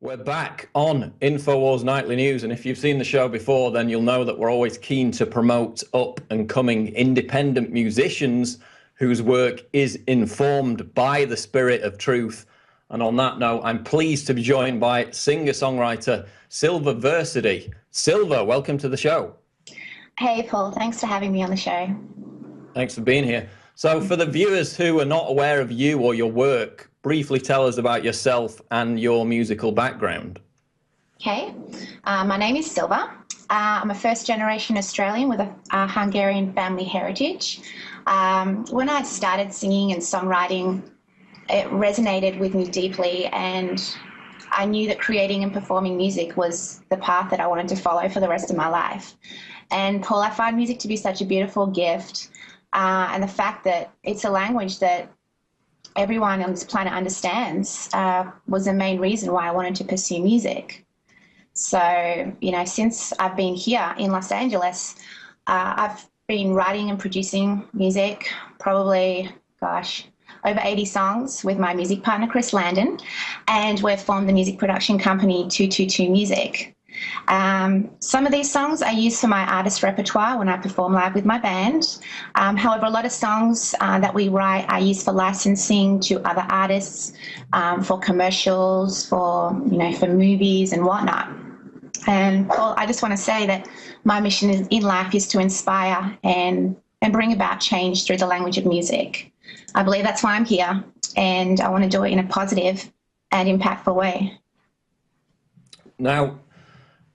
We're back on InfoWars Nightly News, and if you've seen the show before, then you'll know that we're always keen to promote up-and-coming independent musicians whose work is informed by the spirit of truth. And on that note, I'm pleased to be joined by singer-songwriter Silva Versity. Silva, welcome to the show. Hey, Paul. Thanks for having me on the show. Thanks for being here. So for the viewers who are not aware of you or your work, briefly tell us about yourself and your musical background. Okay. My name is Silva. I'm a first-generation Australian with a Hungarian family heritage. When I started singing and songwriting, it resonated with me deeply, and I knew that creating and performing music was the path that I wanted to follow for the rest of my life. And Paul, I find music to be such a beautiful gift, and the fact that it's a language that everyone on this planet understands was the main reason why I wanted to pursue music. So, since I've been here in Los Angeles, I've been writing and producing music, probably, over 80 songs with my music partner, Chris Landon, and we've formed the music production company 222 Music. Some of these songs I use for my artist repertoire when I perform live with my band. However, a lot of songs that we write I use for licensing to other artists, for commercials, for movies and whatnot. And Paul, I just want to say that my mission in life is to inspire and bring about change through the language of music. I believe that's why I'm here, and I want to do it in a positive and impactful way. Now,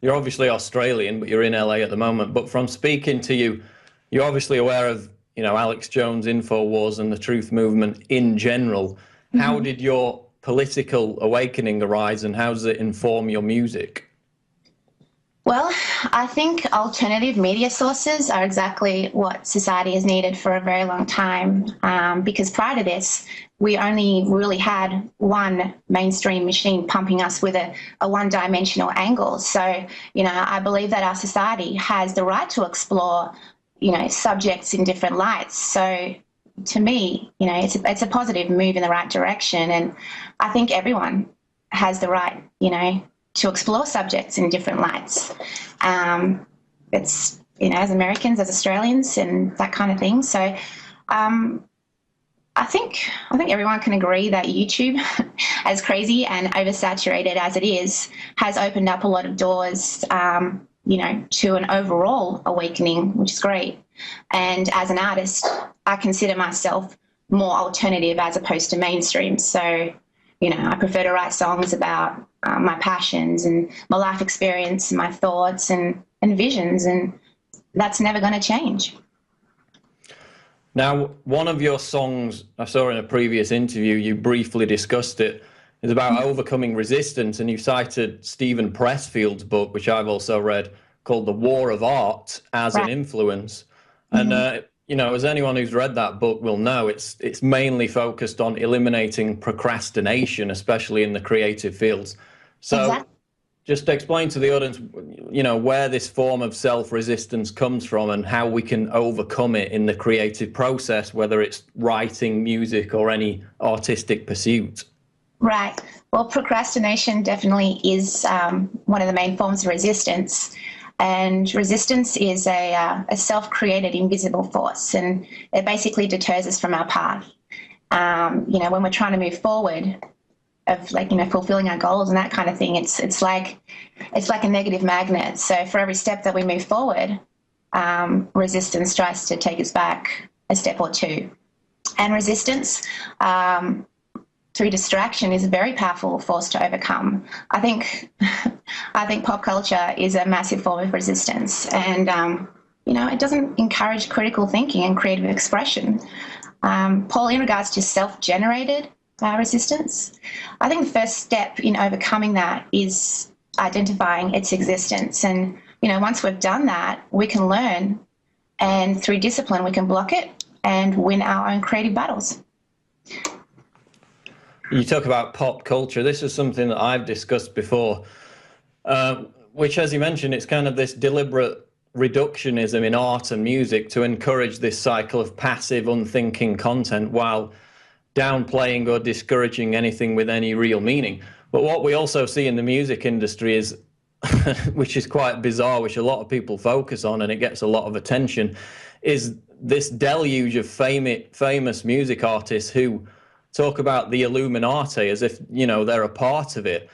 you're obviously Australian, but you're in LA at the moment. But from speaking to you, you're obviously aware of, Alex Jones, InfoWars, and the truth movement in general. Mm-hmm. How did your political awakening arise, and how does it inform your music? Well, I think alternative media sources are exactly what society has needed for a very long time, because prior to this, we only really had one mainstream machine pumping us with a one-dimensional angle. So, I believe that our society has the right to explore, subjects in different lights. So to me, it's a positive move in the right direction. And I think everyone has the right, to explore subjects in different lights. It's, as Americans, as Australians, and that kind of thing. So I think everyone can agree that YouTube, as crazy and oversaturated as it is, has opened up a lot of doors, to an overall awakening, which is great. And as an artist, I consider myself more alternative as opposed to mainstream. So, I prefer to write songs about my passions and my life experience and my thoughts and visions, and that's never going to change. Now, one of your songs, I saw in a previous interview, you briefly discussed it, is about overcoming resistance, and you cited Stephen Pressfield's book, which I've also read, called The War of Art, as an influence. And, as anyone who's read that book will know, it's mainly focused on eliminating procrastination, especially in the creative fields. So just explain to the audience, where this form of self-resistance comes from and how we can overcome it in the creative process, whether it's writing, music, or any artistic pursuit. Right. Well, procrastination definitely is one of the main forms of resistance. And resistance is a self-created invisible force, and it basically deters us from our path. When we're trying to move forward, of fulfilling our goals and that kind of thing, it's like a negative magnet. So for every step that we move forward, resistance tries to take us back a step or two. And resistance through distraction is a very powerful force to overcome. I think pop culture is a massive form of resistance, and it doesn't encourage critical thinking and creative expression. Paul, in regards to self-generated resistance, I think the first step in overcoming that is identifying its existence. And, once we've done that, we can learn, and through discipline, we can block it and win our own creative battles. You talk about pop culture. This is something that I've discussed before, which, as you mentioned, it's kind of this deliberate reductionism in art and music to encourage this cycle of passive, unthinking content while downplaying or discouraging anything with any real meaning. But what we also see in the music industry is, which is quite bizarre, which a lot of people focus on, and it gets a lot of attention, is this deluge of famous music artists who talk about the Illuminati as if, you know, they're a part of it.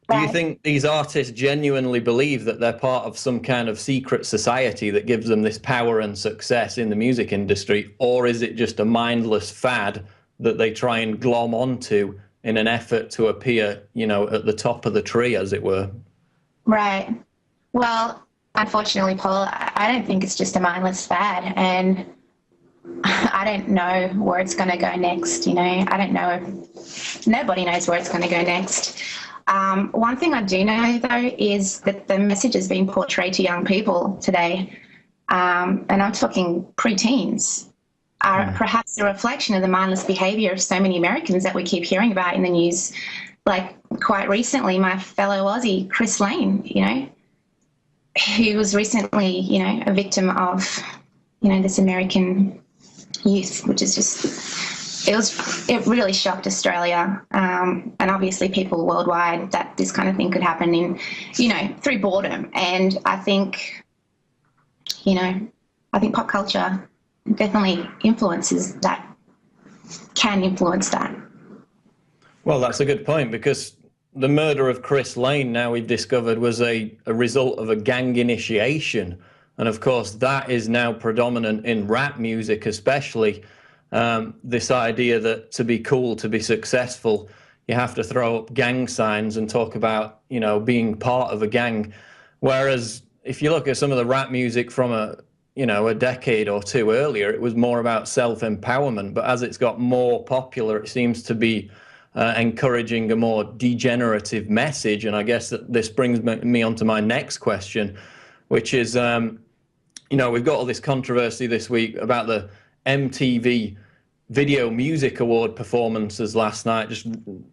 Do you think these artists genuinely believe that they're part of some kind of secret society that gives them this power and success in the music industry, or is it just a mindless fad that they try and glom onto in an effort to appear, you know, at the top of the tree, as it were? Right. Well, unfortunately, Paul, I don't think it's just a mindless fad, and I don't know where it's going to go next. You know, I don't know. Nobody knows where it's going to go next. One thing I do know, though, is that the message is being portrayed to young people today, and I'm talking preteens, are perhaps a reflection of the mindless behaviour of so many Americans that we keep hearing about in the news. Like quite recently, my fellow Aussie, Chris Lane, you know, who was recently, you know, a victim of, you know, this American youth, which is just, it really shocked Australia, and obviously people worldwide, that this kind of thing could happen in, you know, through boredom. And I think, you know, I think pop culture definitely influences that, can influence that. Well, that's a good point, because the murder of Chris Lane, now we've discovered, was a result of a gang initiation. And of course, that is now predominant in rap music, especially. This idea that to be cool, to be successful, you have to throw up gang signs and talk about, you know, being part of a gang. Whereas if you look at some of the rap music from a decade or two earlier, it was more about self-empowerment. But as it's got more popular, it seems to be encouraging a more degenerative message. And I guess that this brings me on to my next question, which is, you know, we've got all this controversy this week about the MTV Video Music Award performances last night, just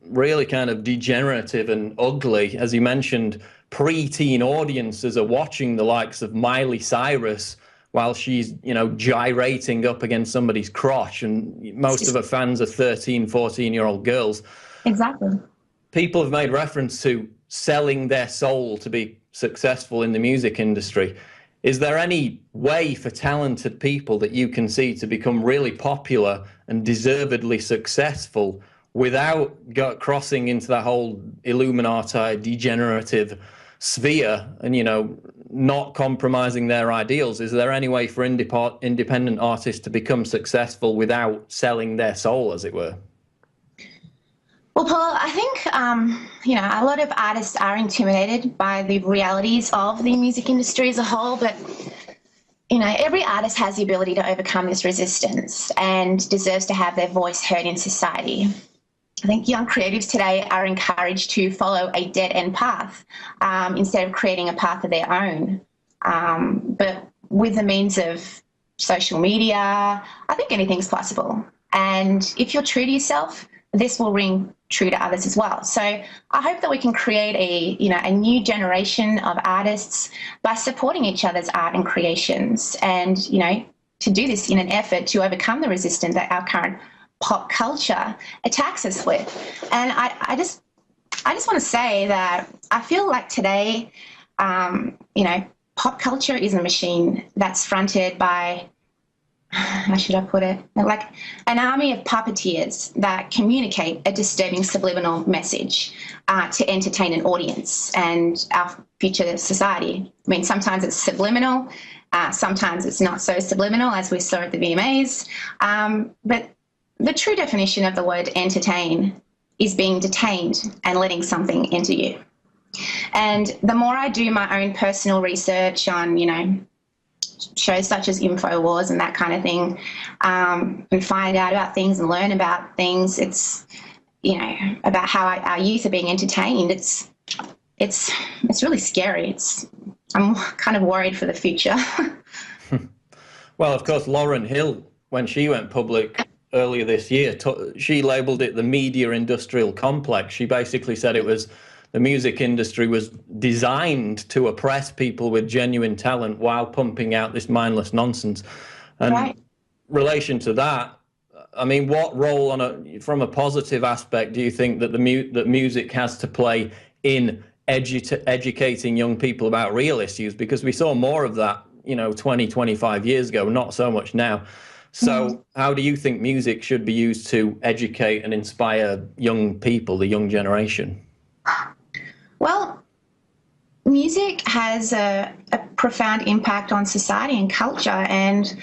really kind of degenerative and ugly. As you mentioned, pre-teen audiences are watching the likes of Miley Cyrus while she's, you know, gyrating up against somebody's crotch, and most of her fans are 13, 14-year-old girls. Exactly. People have made reference to selling their soul to be successful in the music industry. Is there any way for talented people that you can see to become really popular and deservedly successful without crossing into that whole Illuminati degenerative sphere and, you know, not compromising their ideals? Is there any way for independent artists to become successful without selling their soul, as it were? Well, Paul, I think, you know, a lot of artists are intimidated by the realities of the music industry as a whole, but, you know, every artist has the ability to overcome this resistance and deserves to have their voice heard in society. I think young creatives today are encouraged to follow a dead-end path instead of creating a path of their own. But with the means of social media, I think anything's possible. And if you're true to yourself, this will ring true to others as well. So I hope that we can create a new generation of artists by supporting each other's art and creations, and, you know, to do this in an effort to overcome the resistance that our current pop culture attacks us with. And I just want to say that I feel like today, you know, pop culture is a machine that's fronted by, how should I put it, like an army of puppeteers that communicate a disturbing subliminal message to entertain an audience and our future society. I mean, sometimes it's subliminal, sometimes it's not so subliminal, as we saw at the VMAs, but the true definition of the word entertain is being detained and letting something enter you. And the more I do my own personal research on, you know, shows such as InfoWars and that kind of thing, and find out about things and learn about things, it's, you know, about how our youth are being entertained. It's really scary. I'm kind of worried for the future. Well, of course, Lauryn Hill, when she went public earlier this year, she labelled it the media industrial complex. She basically said it was, the music industry was designed to oppress people with genuine talent while pumping out this mindless nonsense. And relation to that, I mean, what role from a positive aspect do you think that that music has to play in educating young people about real issues? Because we saw more of that, 20, 25 years ago, not so much now. So how do you think music should be used to educate and inspire young people, the young generation? Well, music has a profound impact on society and culture, and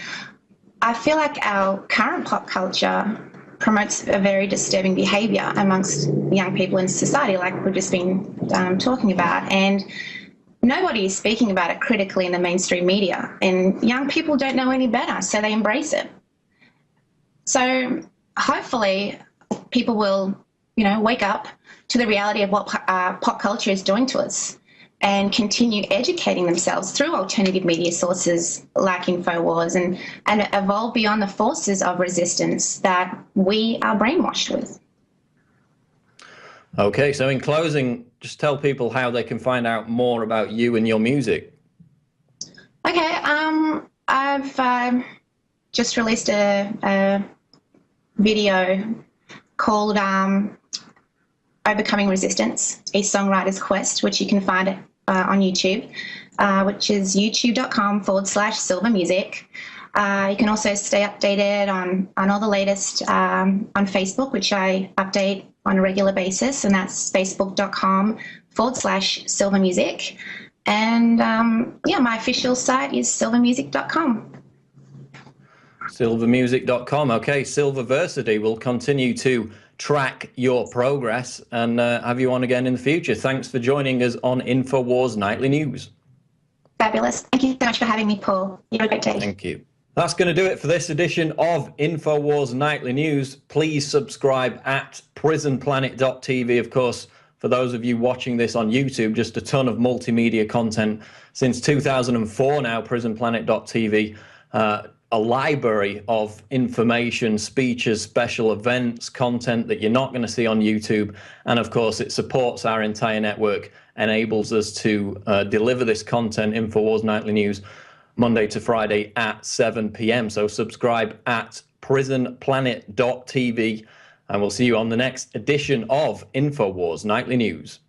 I feel like our current pop culture promotes a very disturbing behaviour amongst young people in society, like we've just been talking about. And nobody is speaking about it critically in the mainstream media, and young people don't know any better, so they embrace it. So hopefully people will, wake up to the reality of what pop culture is doing to us and continue educating themselves through alternative media sources like InfoWars and evolve beyond the forces of resistance that we are brainwashed with. Okay, so in closing, just tell people how they can find out more about you and your music. Okay, I've just released a video called Overcoming Resistance, A Songwriter's Quest, which you can find on YouTube, which is youtube.com/silvermusic. You can also stay updated on all the latest on Facebook, which I update on a regular basis, and that's facebook.com/silvermusic. And my official site is silvermusic.com. Silvermusic.com. Okay, Silverversity will continue to track your progress and have you on again in the future. Thanks for joining us on InfoWars Nightly News. Fabulous. Thank you so much for having me, Paul. You have a great day. Thank you. That's going to do it for this edition of InfoWars Nightly News. Please subscribe at prisonplanet.tv. Of course, for those of you watching this on YouTube, just a ton of multimedia content since 2004 now, prisonplanet.tv. A library of information, speeches, special events, content that you're not going to see on YouTube. And of course, it supports our entire network, enables us to deliver this content, InfoWars Nightly News, Monday to Friday at 7 p.m. So subscribe at prisonplanet.tv, and we'll see you on the next edition of InfoWars Nightly News.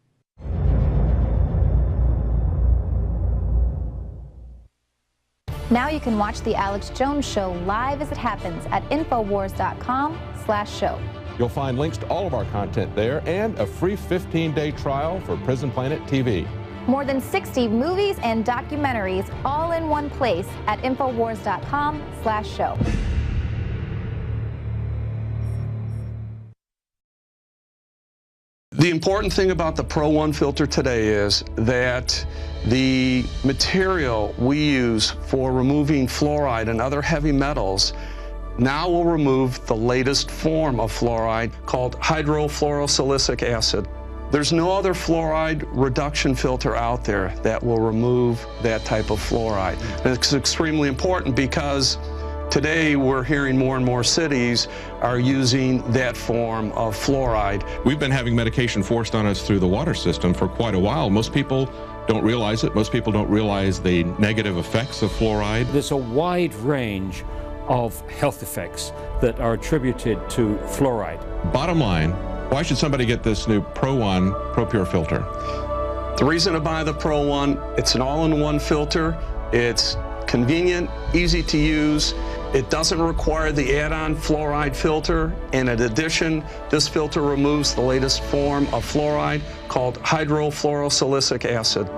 Now you can watch The Alex Jones Show live as it happens at Infowars.com/show. You'll find links to all of our content there and a free 15-day trial for Prison Planet TV. More than 60 movies and documentaries all in one place at Infowars.com/show. The important thing about the Pro 1 filter today is that the material we use for removing fluoride and other heavy metals now will remove the latest form of fluoride called hydrofluorosilicic acid. There's no other fluoride reduction filter out there that will remove that type of fluoride. And it's extremely important because today we're hearing more and more cities are using that form of fluoride. We've been having medication forced on us through the water system for quite a while. Most people don't realize it. Most people don't realize the negative effects of fluoride. There's a wide range of health effects that are attributed to fluoride. Bottom line, why should somebody get this new Pro 1 ProPure filter? The reason to buy the Pro 1, it's an all-in-one filter. It's convenient, easy to use. It doesn't require the add-on fluoride filter, and in addition, this filter removes the latest form of fluoride called hydrofluorosilicic acid.